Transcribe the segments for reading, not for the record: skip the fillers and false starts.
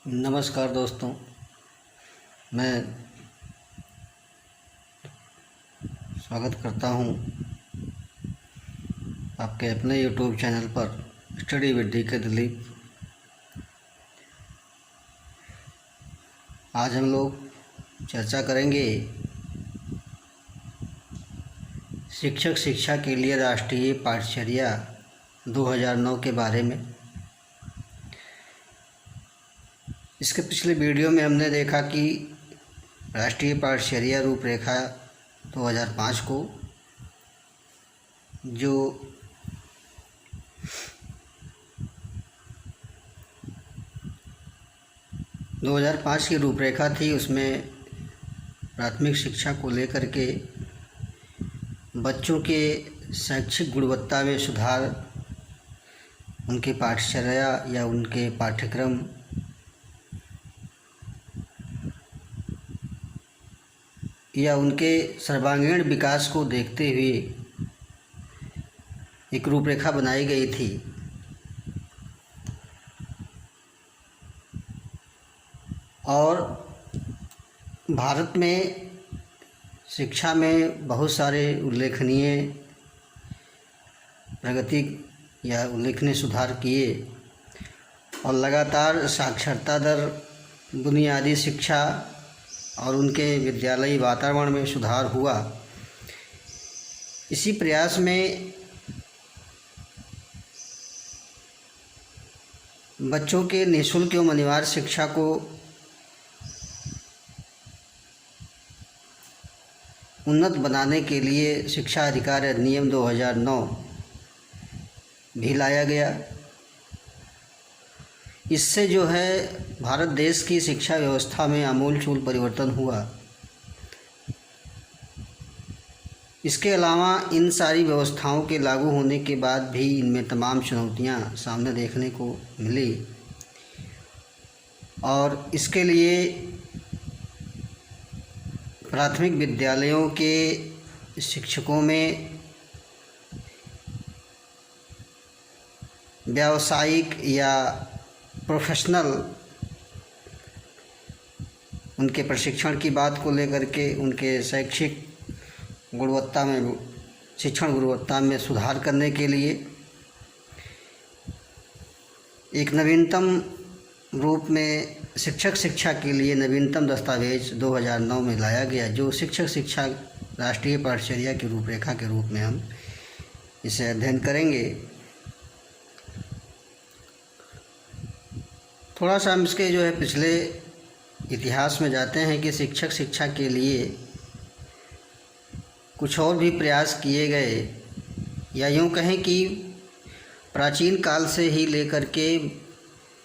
नमस्कार दोस्तों। मैं स्वागत करता हूं आपके अपने यूट्यूब चैनल पर स्टडी विद DK दिलीप। आज हम लोग चर्चा करेंगे शिक्षक शिक्षा के लिए राष्ट्रीय पाठचर्या 2009 के बारे में। इसके पिछले वीडियो में हमने देखा कि राष्ट्रीय पाठचर्या रूपरेखा 2005 को जो की रूपरेखा थी, उसमें प्राथमिक शिक्षा को लेकर के बच्चों के शैक्षिक गुणवत्ता में सुधार, उनकी पाठचर्या या उनके पाठ्यक्रम या उनके सर्वांगीण विकास को देखते हुए एक रूपरेखा बनाई गई थी। और भारत में शिक्षा में बहुत सारे उल्लेखनीय प्रगति या उल्लेखनीय सुधार किए और लगातार साक्षरता दर, बुनियादी शिक्षा और उनके विद्यालयी वातावरण में सुधार हुआ। इसी प्रयास में बच्चों के निःशुल्क एवं अनिवार्य शिक्षा को उन्नत बनाने के लिए शिक्षा अधिकार अधिनियम 2009 भी लाया गया। इससे जो है भारत देश की शिक्षा व्यवस्था में आमूलचूल परिवर्तन हुआ। इसके अलावा इन सारी व्यवस्थाओं के लागू होने के बाद भी इनमें तमाम चुनौतियां सामने देखने को मिली और इसके लिए प्राथमिक विद्यालयों के शिक्षकों में व्यावसायिक या प्रोफेशनल उनके प्रशिक्षण की बात को लेकर के उनके शैक्षिक गुणवत्ता में, शिक्षण गुणवत्ता में सुधार करने के लिए एक नवीनतम रूप में शिक्षक शिक्षा के लिए नवीनतम दस्तावेज 2009 में लाया गया, जो शिक्षक शिक्षा राष्ट्रीय पाठचर्या की रूपरेखा के रूप में हम इसे अध्ययन करेंगे। थोड़ा सा हम इसके जो है पिछले इतिहास में जाते हैं कि शिक्षक शिक्षा के लिए कुछ और भी प्रयास किए गए, या यूँ कहें कि प्राचीन काल से ही लेकर के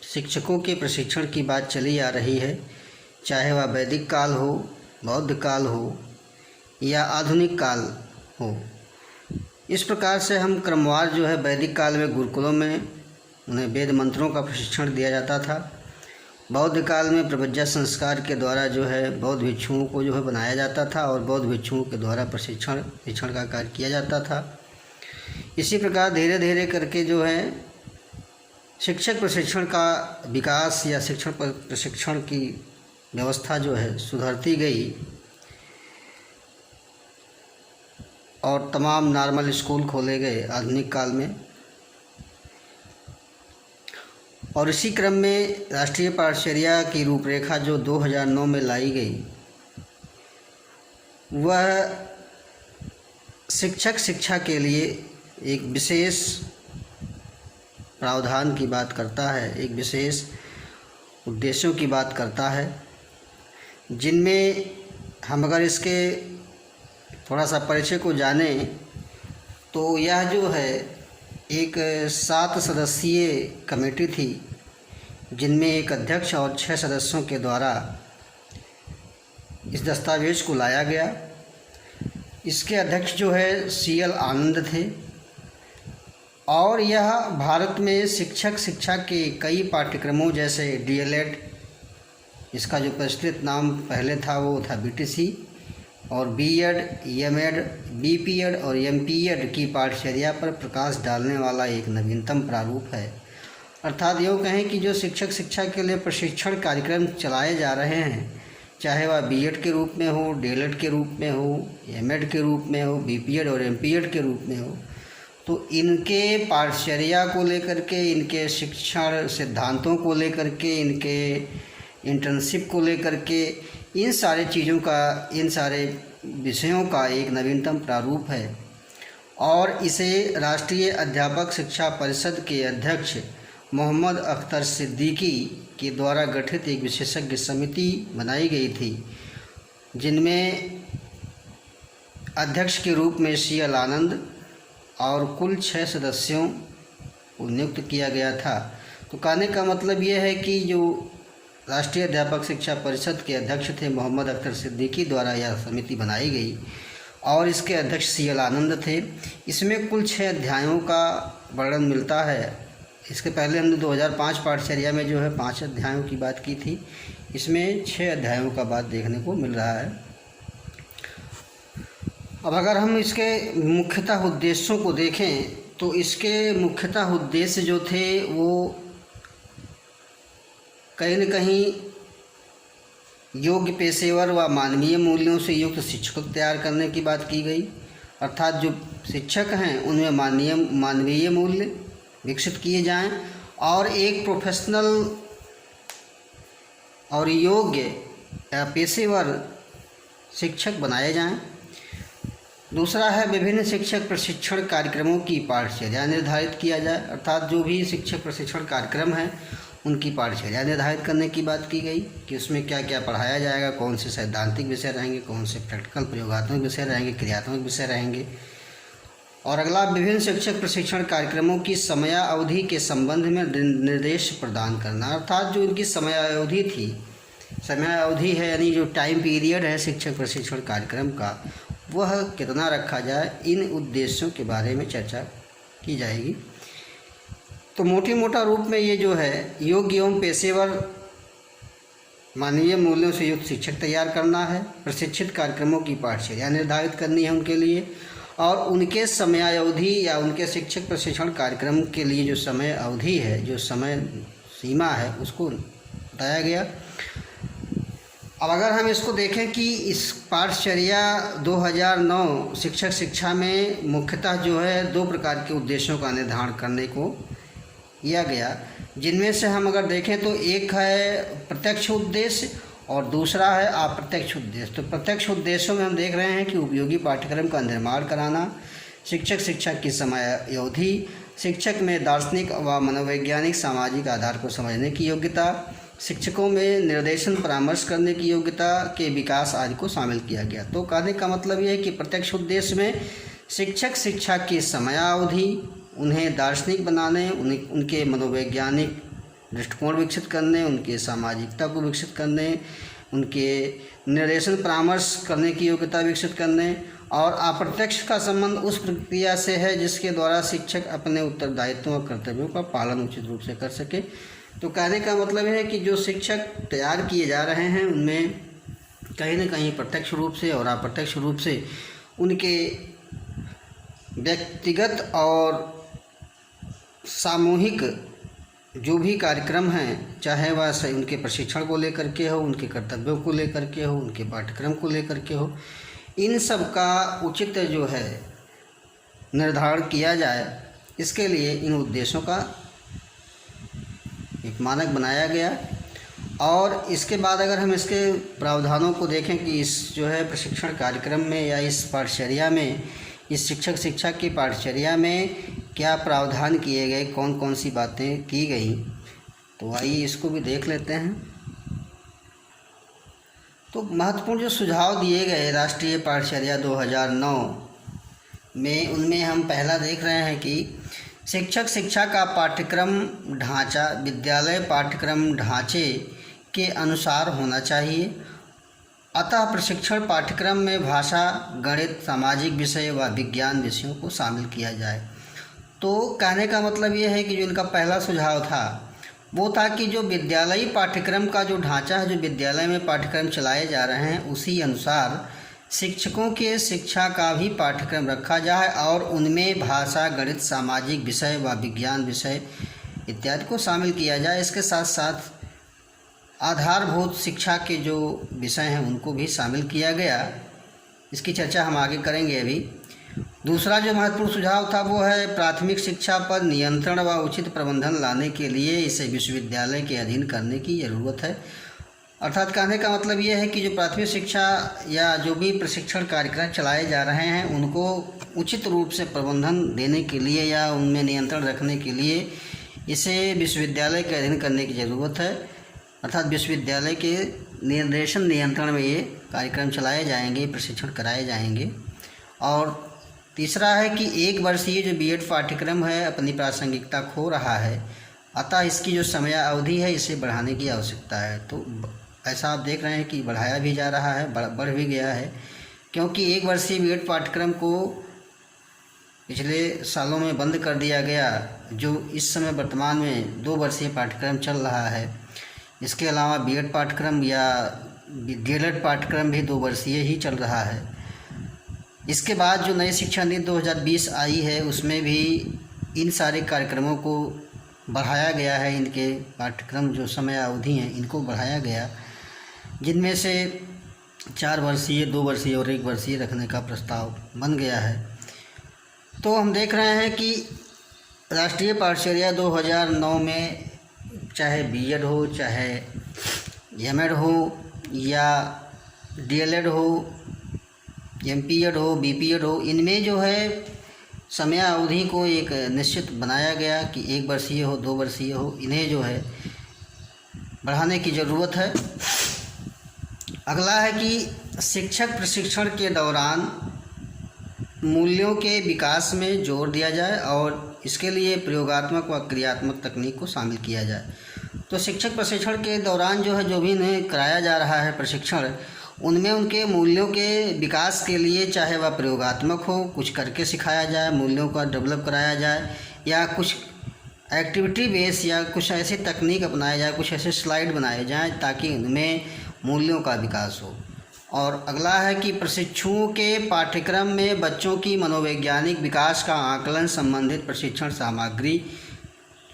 शिक्षकों के प्रशिक्षण की बात चली आ रही है, चाहे वह वैदिक काल हो, बौद्ध काल हो या आधुनिक काल हो। इस प्रकार से हम क्रमवार जो है वैदिक काल में गुरुकुलों में उन्हें वेद मंत्रों का प्रशिक्षण दिया जाता था। बौद्ध काल में प्रवज्जा संस्कार के द्वारा जो है बौद्ध भिक्षुओं को जो है बनाया जाता था और बौद्ध भिक्षुओं के द्वारा प्रशिक्षण का कार्य किया जाता था। इसी प्रकार धीरे धीरे करके जो है शिक्षक प्रशिक्षण का विकास या शिक्षण प्रशिक्षण की व्यवस्था जो है सुधरती गई और तमाम नॉर्मल स्कूल खोले गए आधुनिक काल में। और इसी क्रम में राष्ट्रीय पाठचर्या की रूपरेखा जो 2009 में लाई गई, वह शिक्षक शिक्षा के लिए एक विशेष प्रावधान की बात करता है, एक विशेष उद्देश्यों की बात करता है, जिनमें हम अगर इसके थोड़ा सा परिचय को जानें तो यह जो है एक 7 सदस्यीय कमेटी थी, जिनमें एक अध्यक्ष और 6 सदस्यों के द्वारा इस दस्तावेज को लाया गया। इसके अध्यक्ष जो है CL आनंद थे और यह भारत में शिक्षक शिक्षा के कई पाठ्यक्रमों जैसे DLED, इसका जो प्रचलित नाम पहले था वो था BTC, और B.Ed, M.Ed, B.Ped और M.Ped की पाठचर्या पर प्रकाश डालने वाला एक नवीनतम प्रारूप है। अर्थात यूँ कहें कि जो शिक्षक शिक्षा के लिए प्रशिक्षण कार्यक्रम चलाए जा रहे हैं, चाहे वह बीएड के रूप में हो, डीएलएड के रूप में हो, एमएड के रूप में हो, बीपीएड और एमपीएड के रूप में हो, तो इनके पाठचर्या को लेकर के, इनके शिक्षण सिद्धांतों को लेकर के, इनके इंटर्नशिप को लेकर के, इन सारे चीज़ों का, इन सारे विषयों का एक नवीनतम प्रारूप है और इसे राष्ट्रीय अध्यापक शिक्षा परिषद के अध्यक्ष मोहम्मद अख्तर सिद्दीकी के द्वारा गठित एक विशेषज्ञ समिति बनाई गई थी, जिनमें अध्यक्ष के रूप में CL आनंद और कुल 6 सदस्यों को नियुक्त किया गया था। तो कहने का मतलब ये है कि जो राष्ट्रीय अध्यापक शिक्षा परिषद के अध्यक्ष थे मोहम्मद अख्तर सिद्दीकी द्वारा यह समिति बनाई गई और इसके अध्यक्ष CL आनंद थे। इसमें कुल 6 अध्यायों का वर्णन मिलता है। इसके पहले हमने 2005 पाठचर्या में जो है 5 अध्यायों की बात की थी, इसमें 6 अध्यायों का बात देखने को मिल रहा है। अब अगर हम इसके मुख्यतः उद्देश्यों को देखें तो इसके मुख्यतः उद्देश्य जो थे वो कहीं न कहीं योग्य पेशेवर व मानवीय मूल्यों से युक्त शिक्षकों को तैयार करने की बात की गई। अर्थात जो शिक्षक हैं उनमें मानवीय मूल्य विकसित किए जाएं और एक प्रोफेशनल और योग्य या पेशेवर शिक्षक बनाए जाएं। दूसरा है विभिन्न शिक्षक प्रशिक्षण कार्यक्रमों की पाठचर्या निर्धारित किया जाए। अर्थात जो भी शिक्षक प्रशिक्षण कार्यक्रम हैं उनकी पाठचर्या निर्धारित करने की बात की गई कि उसमें क्या क्या पढ़ाया जाएगा, कौन से सैद्धांतिक विषय रहेंगे, कौन से प्रैक्टिकल प्रयोगात्मक विषय रहेंगे, क्रियात्मक विषय रहेंगे। और अगला, विभिन्न शिक्षक प्रशिक्षण कार्यक्रमों की समयावधि के संबंध में निर्देश प्रदान करना। अर्थात जो इनकी समयावधि थी, समयावधि है यानी जो टाइम पीरियड है शिक्षक प्रशिक्षण कार्यक्रम का, वह कितना रखा जाए, इन उद्देश्यों के बारे में चर्चा की जाएगी। तो मोटा रूप में ये जो है योग्य एवं पेशेवर मानवीय मूल्यों से युक्त शिक्षक तैयार करना है, प्रशिक्षित कार्यक्रमों की पाठचर्या निर्धारित करनी है उनके लिए और उनके समयावधि या उनके शिक्षक प्रशिक्षण कार्यक्रम के लिए जो समय अवधि है, जो समय सीमा है, उसको बताया गया। अब अगर हम इसको देखें कि इस पाठचर्या 2009 शिक्षक शिक्षा में मुख्यतः जो है 2 प्रकार के उद्देश्यों का निर्धारण करने को किया गया, जिनमें से हम अगर देखें तो एक है प्रत्यक्ष उद्देश्य और दूसरा है अप्रत्यक्ष उद्देश्य। तो प्रत्यक्ष उद्देश्यों में हम देख रहे हैं कि उपयोगी पाठ्यक्रम का निर्माण कराना, शिक्षक शिक्षा की समयावधि, शिक्षक में दार्शनिक व मनोवैज्ञानिक सामाजिक आधार को समझने की योग्यता, शिक्षकों में निर्देशन परामर्श करने की योग्यता के विकास आदि को शामिल किया गया। तो कहने का मतलब ये है कि प्रत्यक्ष उद्देश्य में शिक्षक शिक्षा की समयावधि, उन्हें दार्शनिक बनाने, उनके मनोवैज्ञानिक दृष्टिकोण विकसित करने, उनके सामाजिकता को विकसित करने, उनके निर्देशन परामर्श करने की योग्यता विकसित करने और अप्रत्यक्ष का संबंध उस प्रक्रिया से है जिसके द्वारा शिक्षक अपने उत्तरदायित्वों और कर्तव्यों का पालन उचित रूप से कर सके। तो कहने का मतलब है कि जो शिक्षक तैयार किए जा रहे हैं उनमें कहीं न कहीं प्रत्यक्ष रूप से और अप्रत्यक्ष रूप से उनके व्यक्तिगत और सामूहिक जो भी कार्यक्रम हैं, चाहे वह उनके प्रशिक्षण को लेकर के हो, उनके कर्तव्यों को लेकर के हो, उनके पाठ्यक्रम को लेकर के हो, इन सब का उचित जो है निर्धारण किया जाए, इसके लिए इन उद्देश्यों का एक मानक बनाया गया। और इसके बाद अगर हम इसके प्रावधानों को देखें कि इस जो है प्रशिक्षण कार्यक्रम में या इस पाठचर्या में, इस शिक्षक शिक्षा की पाठचर्या में क्या प्रावधान किए गए, कौन कौन सी बातें की गई, तो आइए इसको भी देख लेते हैं। तो महत्वपूर्ण जो सुझाव दिए गए राष्ट्रीय पाठचर्या 2009 में, उनमें हम पहला देख रहे हैं कि शिक्षक शिक्षा का पाठ्यक्रम ढांचा विद्यालय पाठ्यक्रम ढांचे के अनुसार होना चाहिए। अतः प्रशिक्षण पाठ्यक्रम में भाषा, गणित, सामाजिक विषय व विज्ञान विषयों को शामिल किया जाए। तो कहने का मतलब ये है कि जो इनका पहला सुझाव था वो था कि जो विद्यालयी पाठ्यक्रम का जो ढांचा है, जो विद्यालय में पाठ्यक्रम चलाए जा रहे हैं, उसी अनुसार शिक्षकों के शिक्षा का भी पाठ्यक्रम रखा जाए और उनमें भाषा, गणित, सामाजिक विषय व विज्ञान विषय इत्यादि को शामिल किया जाए। इसके साथ साथ आधारभूत शिक्षा के जो विषय हैं उनको भी शामिल किया गया। इसकी चर्चा हम आगे करेंगे। अभी दूसरा जो महत्वपूर्ण सुझाव था वो है प्राथमिक शिक्षा पर नियंत्रण व उचित प्रबंधन लाने के लिए इसे विश्वविद्यालय के अधीन करने की ज़रूरत है। अर्थात कहने का मतलब ये है कि जो प्राथमिक शिक्षा या जो भी प्रशिक्षण कार्यक्रम चलाए जा रहे हैं उनको उचित रूप से प्रबंधन देने के लिए या उनमें नियंत्रण रखने के लिए इसे विश्वविद्यालय के अधीन करने की ज़रूरत है। अर्थात विश्वविद्यालय के निर्देशन नियंत्रण में ये कार्यक्रम चलाए जाएंगे, प्रशिक्षण कराए जाएंगे। और तीसरा है कि 1 वर्षीय जो बीएड पाठ्यक्रम है अपनी प्रासंगिकता खो रहा है, अतः इसकी जो समय अवधि है इसे बढ़ाने की आवश्यकता है। तो ऐसा आप देख रहे हैं कि बढ़ाया भी जा रहा है, बढ़ भी गया है, क्योंकि 1 वर्षीय बीएड पाठ्यक्रम को पिछले सालों में बंद कर दिया गया, जो इस समय वर्तमान में 2 वर्षीय पाठ्यक्रम चल रहा है। इसके अलावा बीएड पाठ्यक्रम या डीएलएड पाठ्यक्रम भी 2 वर्षीय ही चल रहा है। इसके बाद जो नई शिक्षा नीति 2020 आई है उसमें भी इन सारे कार्यक्रमों को बढ़ाया गया है। इनके पाठ्यक्रम जो समय अवधि हैं इनको बढ़ाया गया, जिनमें से 4 वर्षीय, 2 वर्षीय और 1 वर्षीय रखने का प्रस्ताव बन गया है। तो हम देख रहे हैं कि राष्ट्रीय पाठ्यचर्या 2009 में चाहे बीएड हो, चाहे एमएड हो या डीएलएड हो, एमपीएड हो, बीपीएड हो, इनमें जो है समय अवधि को एक निश्चित बनाया गया कि 1 वर्षीय हो, 2 वर्षीय हो, इन्हें जो है बढ़ाने की ज़रूरत है। अगला है कि शिक्षक प्रशिक्षण के दौरान मूल्यों के विकास में जोर दिया जाए और इसके लिए प्रयोगात्मक व क्रियात्मक तकनीक को शामिल किया जाए। तो शिक्षक प्रशिक्षण के दौरान जो है जो भी इन्हें कराया जा रहा है प्रशिक्षण, उनमें उनके मूल्यों के विकास के लिए चाहे वह प्रयोगात्मक हो, कुछ करके सिखाया जाए, मूल्यों का डेवलप कराया जाए, या कुछ एक्टिविटी बेस या कुछ ऐसी तकनीक अपनाया जाए, कुछ ऐसे स्लाइड बनाए जाएं ताकि उनमें मूल्यों का विकास हो। और अगला है कि प्रशिक्षुओं के पाठ्यक्रम में बच्चों की मनोवैज्ञानिक विकास का आकलन संबंधित प्रशिक्षण सामग्री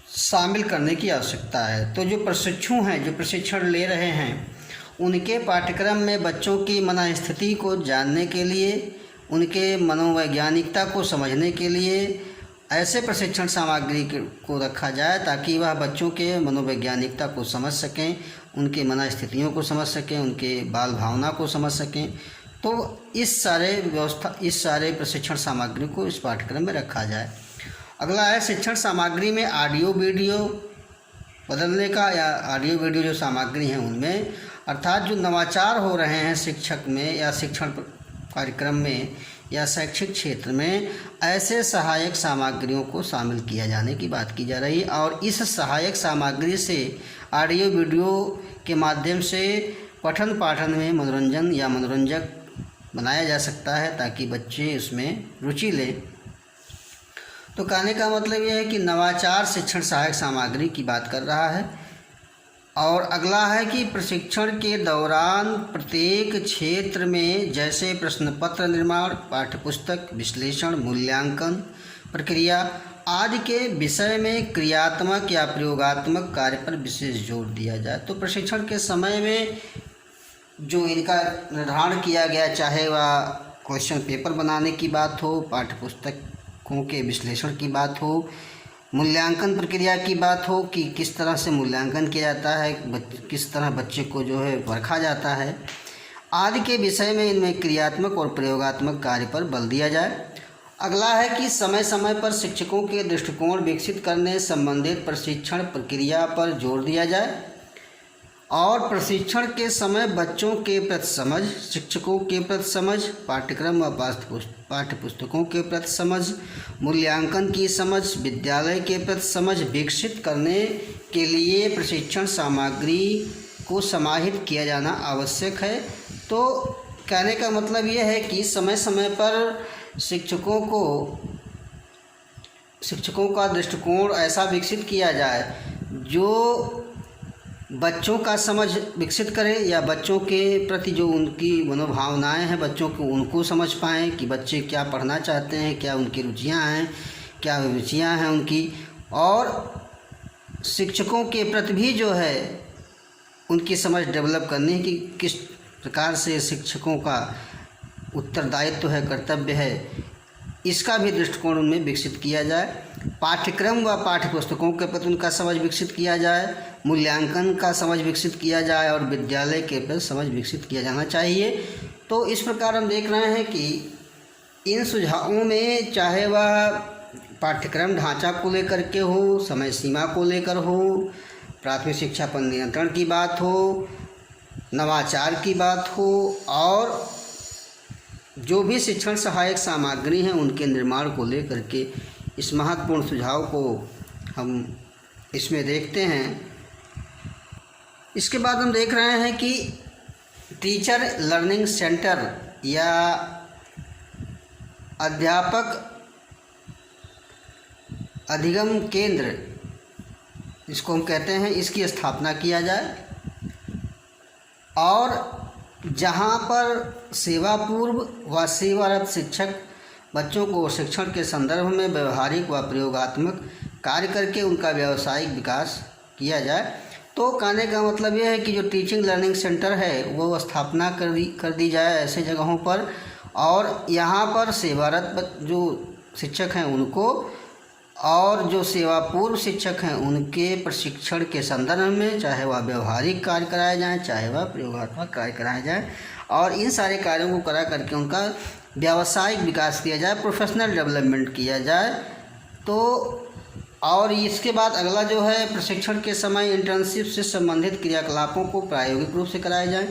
शामिल करने की आवश्यकता है। तो जो प्रशिक्षु हैं, जो प्रशिक्षण ले रहे हैं, उनके पाठ्यक्रम में बच्चों की मनःस्थिति को जानने के लिए, उनके मनोवैज्ञानिकता को समझने के लिए ऐसे प्रशिक्षण सामग्री को रखा जाए ताकि वह बच्चों के मनोवैज्ञानिकता को समझ सकें, उनके मनःस्थितियों को समझ सकें, उनके बाल भावना को समझ सकें। तो इस सारे प्रशिक्षण सामग्री को इस पाठ्यक्रम में रखा जाए। अगला है शिक्षण सामग्री में ऑडियो वीडियो बदलने का, या ऑडियो वीडियो जो सामग्री हैं उनमें, अर्थात जो नवाचार हो रहे हैं शिक्षक में या शिक्षण कार्यक्रम में या शैक्षिक क्षेत्र में, ऐसे सहायक सामग्रियों को शामिल किया जाने की बात की जा रही है। और इस सहायक सामग्री से ऑडियो वीडियो के माध्यम से पठन पाठन में मनोरंजन या मनोरंजक बनाया जा सकता है ताकि बच्चे उसमें रुचि लें। तो कहने का मतलब यह है कि नवाचार शिक्षण सहायक सामग्री की बात कर रहा है। और अगला है कि प्रशिक्षण के दौरान प्रत्येक क्षेत्र में जैसे प्रश्न पत्र निर्माण, पाठ्यपुस्तक विश्लेषण, मूल्यांकन प्रक्रिया आदि के विषय में क्रियात्मक या प्रयोगात्मक कार्य पर विशेष जोर दिया जाए। तो प्रशिक्षण के समय में जो इनका निर्धारण किया गया, चाहे वह क्वेश्चन पेपर बनाने की बात हो, पाठ्यपुस्तकों के विश्लेषण की बात हो, मूल्यांकन प्रक्रिया की बात हो कि किस तरह से मूल्यांकन किया जाता है, किस तरह बच्चे को जो है परखा जाता है, आदि के विषय में इनमें क्रियात्मक और प्रयोगात्मक कार्य पर बल दिया जाए। अगला है कि समय समय पर शिक्षकों के दृष्टिकोण विकसित करने संबंधित प्रशिक्षण प्रक्रिया पर जोर दिया जाए और प्रशिक्षण के समय बच्चों के प्रति समझ, शिक्षकों के प्रति समझ, पाठ्यक्रम व पाठ्यपुस्तकों के प्रति समझ, मूल्यांकन की समझ, विद्यालय के प्रति समझ विकसित करने के लिए प्रशिक्षण सामग्री को समाहित किया जाना आवश्यक है। तो कहने का मतलब यह है कि समय समय पर शिक्षकों का दृष्टिकोण ऐसा विकसित किया जाए जो बच्चों का समझ विकसित करे या बच्चों के प्रति जो उनकी मनोभावनाएं हैं बच्चों को उनको समझ पाएँ कि बच्चे क्या पढ़ना चाहते हैं, क्या उनकी रुचियां हैं, क्या रुचियां हैं उनकी, और शिक्षकों के प्रति भी जो है उनकी समझ डेवलप करनी है कि किस प्रकार से शिक्षकों का उत्तरदायित्व है, कर्तव्य है, इसका भी दृष्टिकोण उनमें विकसित किया जाए। पाठ्यक्रम व पाठ्य पुस्तकों के प्रति उनका समझ विकसित किया जाए, मूल्यांकन का समझ विकसित किया जाए और विद्यालय के प्रति समझ विकसित किया जाना चाहिए। तो इस प्रकार हम देख रहे हैं कि इन सुझावों में चाहे वह पाठ्यक्रम ढांचा को लेकर के हो, समय सीमा को लेकर हो, प्राथमिक शिक्षा पर नियंत्रण की बात हो, नवाचार की बात हो और जो भी शिक्षण सहायक सामग्री हैं उनके निर्माण को लेकर के इस महत्वपूर्ण सुझाव को हम इसमें देखते हैं। इसके बाद हम देख रहे हैं कि टीचर लर्निंग सेंटर या अध्यापक अधिगम केंद्र, इसको हम कहते हैं, इसकी स्थापना किया जाए और जहाँ पर सेवा पूर्व व सेवारत शिक्षक बच्चों को शिक्षण के संदर्भ में व्यवहारिक व प्रयोगात्मक कार्य करके उनका व्यावसायिक विकास किया जाए। तो कहने का मतलब यह है कि जो टीचिंग लर्निंग सेंटर है वो स्थापना कर दी जाए ऐसे जगहों पर, और यहाँ पर सेवारत जो शिक्षक हैं उनको और जो सेवा पूर्व शिक्षक हैं उनके प्रशिक्षण के संदर्भ में चाहे वह व्यवहारिक कार्य कराए जाएं, चाहे वह प्रयोगात्मक कार्य कराए जाएं, और इन सारे कार्यों को करा करके उनका व्यावसायिक विकास किया जाए, प्रोफेशनल डेवलपमेंट किया जाए। तो और इसके बाद अगला जो है, प्रशिक्षण के समय इंटर्नशिप से संबंधित क्रियाकलापों को प्रायोगिक रूप से कराए जाएँ।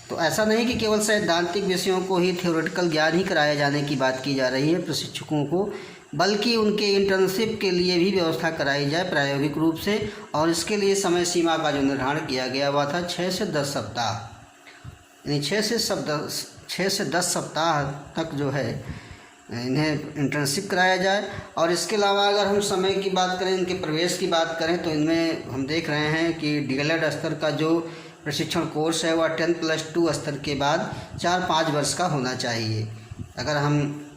तो ऐसा नहीं कि केवल सैद्धांतिक विषयों को ही, थ्योरेटिकल ज्ञान ही कराए जाने की बात की जा रही है प्रशिक्षकों को, बल्कि उनके इंटर्नशिप के लिए भी व्यवस्था कराई जाए प्रायोगिक रूप से। और इसके लिए समय सीमा का जो निर्धारण किया गया हुआ था 6 से 10 सप्ताह, यानी 6 से 10 सप्ताह तक जो है इन्हें इंटर्नशिप कराया जाए। और इसके अलावा अगर हम समय की बात करें, इनके प्रवेश की बात करें, तो इनमें हम देख रहे हैं कि डीएलएड स्तर का जो प्रशिक्षण कोर्स है वह 10+2 स्तर के बाद 4-5 वर्ष का होना चाहिए। अगर हम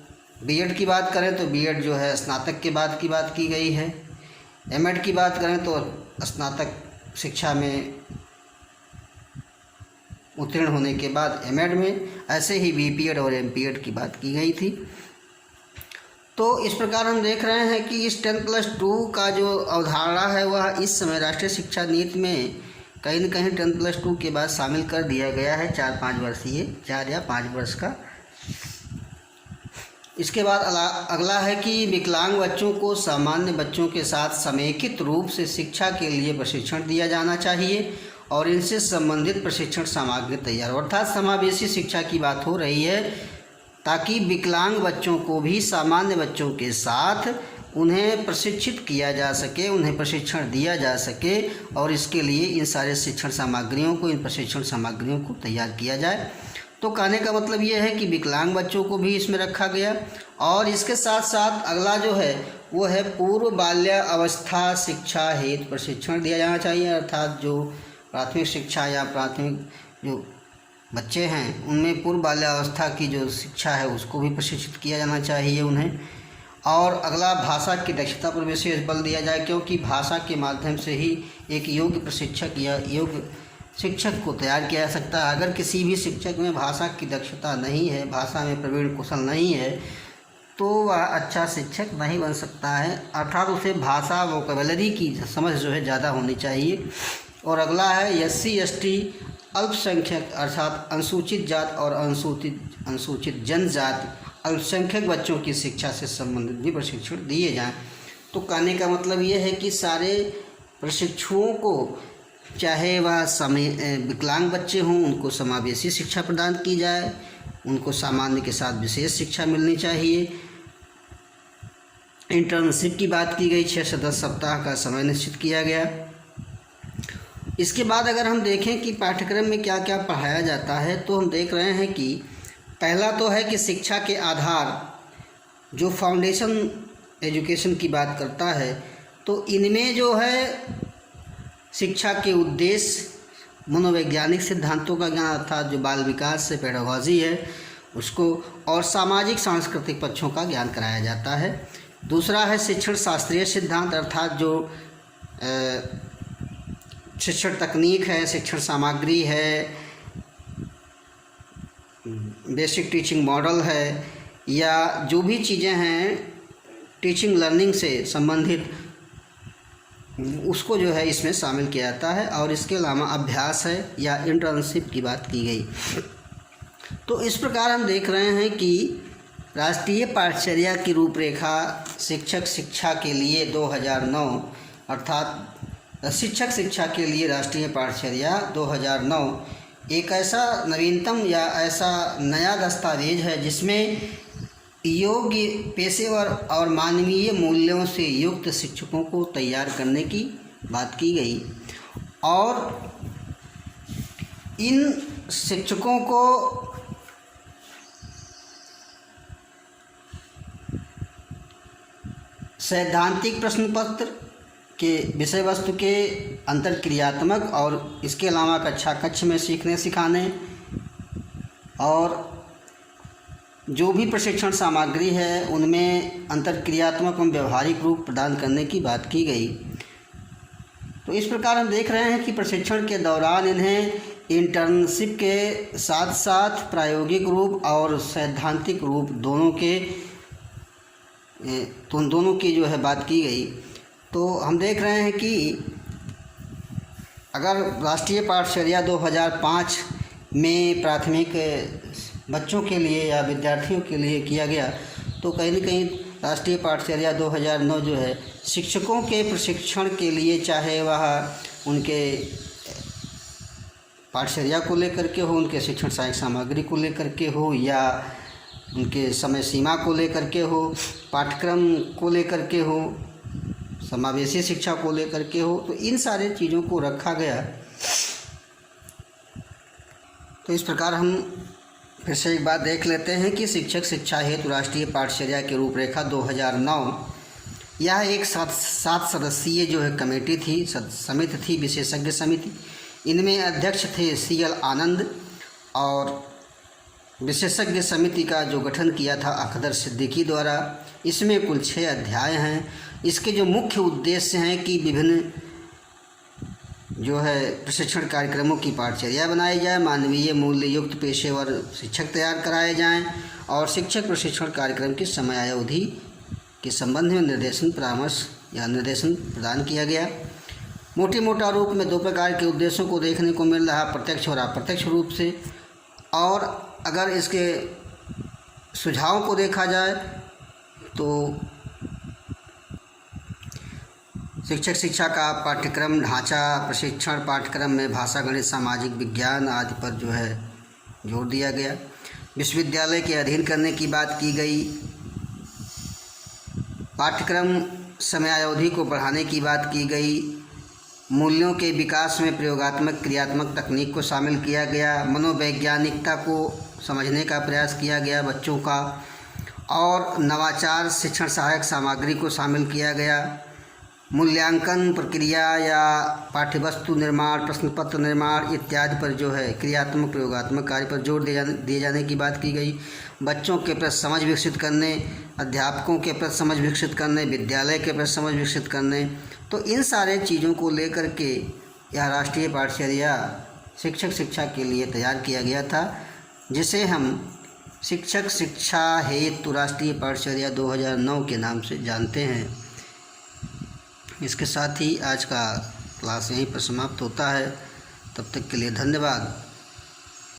बीएड की बात करें तो बीएड जो है स्नातक के बाद की बात की गई है। एमएड की बात करें तो स्नातक शिक्षा में उत्तीर्ण होने के बाद एमएड में, ऐसे ही बीपीएड और एमपीएड की बात की गई थी। तो इस प्रकार हम देख रहे हैं कि इस 10+2 का जो अवधारणा है वह इस समय राष्ट्रीय शिक्षा नीति में कहीं न कहीं 10+2 के बाद शामिल कर दिया गया है, 4-5 वर्षीय, 4 या 5 वर्ष का। इसके बाद अगला है कि विकलांग बच्चों को सामान्य बच्चों के साथ समेकित रूप से शिक्षा के लिए प्रशिक्षण दिया जाना चाहिए और इनसे संबंधित प्रशिक्षण सामग्री तैयार, अर्थात समावेशी शिक्षा की बात हो रही है, ताकि विकलांग बच्चों को भी सामान्य बच्चों के साथ उन्हें प्रशिक्षित किया जा सके, उन्हें प्रशिक्षण दिया जा सके। और इसके लिए इन सारे शिक्षण सामग्रियों को, इन प्रशिक्षण सामग्रियों को तैयार किया जाए। तो कहने का मतलब ये है कि विकलांग बच्चों को भी इसमें रखा गया। और इसके साथ साथ अगला जो है वो है पूर्व बाल्यावस्था शिक्षा हेतु प्रशिक्षण दिया जाना चाहिए, अर्थात जो प्राथमिक शिक्षा या प्राथमिक जो बच्चे हैं उनमें पूर्व बाल्यावस्था की जो शिक्षा है उसको भी प्रशिक्षित किया जाना चाहिए उन्हें। और अगला भाषा की दक्षता पर विशेष बल दिया जाए, क्योंकि भाषा के माध्यम से ही एक योग्य प्रशिक्षक या योग्य शिक्षक को तैयार किया जा सकता है। अगर किसी भी शिक्षक में भाषा की दक्षता नहीं है, भाषा में प्रवीण कुशल नहीं है, तो वह अच्छा शिक्षक नहीं बन सकता है, अर्थात उसे भाषा वोकैबुलरी की समझ जो है ज़्यादा होनी चाहिए। और अगला है SC/ST अल्पसंख्यक, अर्थात अनुसूचित जात और अनुसूचित जनजाति अल्पसंख्यक बच्चों की शिक्षा से संबंधित भी प्रशिक्षण दिए जाएं। तो कहने का मतलब ये है कि सारे प्रशिक्षुओं को, चाहे वह विकलांग बच्चे हों, उनको समावेशी शिक्षा प्रदान की जाए, उनको सामान्य के साथ विशेष शिक्षा मिलनी चाहिए। इंटर्नशिप की बात की गई, 6 से 10 सप्ताह का समय निश्चित किया गया। इसके बाद अगर हम देखें कि पाठ्यक्रम में क्या क्या पढ़ाया जाता है, तो हम देख रहे हैं कि पहला तो है कि शिक्षा के आधार जो फाउंडेशन एजुकेशन की बात करता है, तो इनमें जो है शिक्षा के उद्देश्य, मनोवैज्ञानिक सिद्धांतों का ज्ञान, अर्थात जो बाल विकास से पेडागॉजी है उसको, और सामाजिक सांस्कृतिक पक्षों का ज्ञान कराया जाता है। दूसरा है शिक्षण शास्त्रीय सिद्धांत, अर्थात जो शिक्षण तकनीक है, शिक्षण सामग्री है, बेसिक टीचिंग मॉडल है, या जो भी चीज़ें हैं टीचिंग लर्निंग से संबंधित, उसको जो है इसमें शामिल किया जाता है। और इसके अलावा अभ्यास है या इंटर्नशिप की बात की गई। तो इस प्रकार हम देख रहे हैं कि राष्ट्रीय पाठचर्या की रूपरेखा शिक्षक शिक्षा के लिए 2009 अर्थात शिक्षक शिक्षा के लिए राष्ट्रीय पाठचर्या 2009 एक ऐसा नवीनतम या ऐसा नया दस्तावेज है जिसमें योग्य, पेशेवर और मानवीय मूल्यों से युक्त शिक्षकों को तैयार करने की बात की गई। और इन शिक्षकों को सैद्धांतिक प्रश्न पत्र के विषय वस्तु के अंतर्क्रियात्मक और इसके अलावा कक्ष में सीखने सिखाने और जो भी प्रशिक्षण सामग्री है उनमें अंतर्क्रियात्मक एवं व्यवहारिक रूप प्रदान करने की बात की गई। तो इस प्रकार हम देख रहे हैं कि प्रशिक्षण के दौरान इन्हें इंटर्नशिप के साथ साथ प्रायोगिक रूप और सैद्धांतिक रूप दोनों की जो है बात की गई। तो हम देख रहे हैं कि अगर राष्ट्रीय पाठचर्या 2005 में प्राथमिक बच्चों के लिए या विद्यार्थियों के लिए किया गया, तो कहीं न कहीं राष्ट्रीय पाठचर्या 2009 जो है शिक्षकों के प्रशिक्षण के लिए, चाहे वह उनके पाठचर्या को लेकर के हो, उनके शिक्षण सहायक सामग्री को लेकर के हो, या उनके समय सीमा को लेकर के हो, पाठ्यक्रम को लेकर के हो, समावेशी शिक्षा को लेकर के हो, तो इन सारे चीज़ों को रखा गया। तो इस प्रकार हम फिर से एक बात देख लेते हैं कि शिक्षक शिक्षा हेतु राष्ट्रीय पाठचर्या की रूपरेखा 2009 यह एक 7 सदस्यीय जो है कमेटी थी, समिति थी, विशेषज्ञ समिति। इनमें अध्यक्ष थे CL आनंद और विशेषज्ञ समिति का जो गठन किया था अखदर सिद्दीकी द्वारा। इसमें कुल 6 अध्याय हैं। इसके जो मुख्य उद्देश्य हैं कि विभिन्न जो है प्रशिक्षण कार्यक्रमों की पाठचर्या बनाई जाए, मानवीय मूल्य युक्त पेशेवर शिक्षक तैयार कराए जाएं और शिक्षक प्रशिक्षण कार्यक्रम की समयावधि के संबंध में निर्देशन परामर्श या निर्देशन प्रदान किया गया। मोटा रूप में 2 प्रकार के उद्देश्यों को देखने को मिल रहा, प्रत्यक्ष और अप्रत्यक्ष रूप से। और अगर इसके सुझावों को देखा जाए तो शिक्षक शिक्षा का पाठ्यक्रम ढांचा, प्रशिक्षण पाठ्यक्रम में भाषा, गणित, सामाजिक विज्ञान आदि पर जो है जोर दिया गया। विश्वविद्यालय के अधीन करने की बात की गई। पाठ्यक्रम समयावधि को बढ़ाने की बात की गई। मूल्यों के विकास में प्रयोगात्मक क्रियात्मक तकनीक को शामिल किया गया। मनोवैज्ञानिकता को समझने का प्रयास किया गया बच्चों का। और नवाचार शिक्षण सहायक सामग्री को शामिल किया गया। मूल्यांकन प्रक्रिया या पाठ्यवस्तु निर्माण, प्रश्न पत्र निर्माण इत्यादि पर जो है क्रियात्मक प्रयोगात्मक कार्य पर जोर दिए जाने की बात की गई। बच्चों के प्रति समझ विकसित करने, अध्यापकों के प्रति समझ विकसित करने, विद्यालय के प्रति समझ विकसित करने, तो इन सारे चीज़ों को लेकर के यह राष्ट्रीय पाठचर्या शिक्षक शिक्षा के लिए तैयार किया गया था, जिसे हम शिक्षक शिक्षा हेतु राष्ट्रीय पाठचर्या 2009 के नाम से जानते हैं। इसके साथ ही आज का क्लास यहीं पर समाप्त होता है। तब तक के लिए धन्यवाद।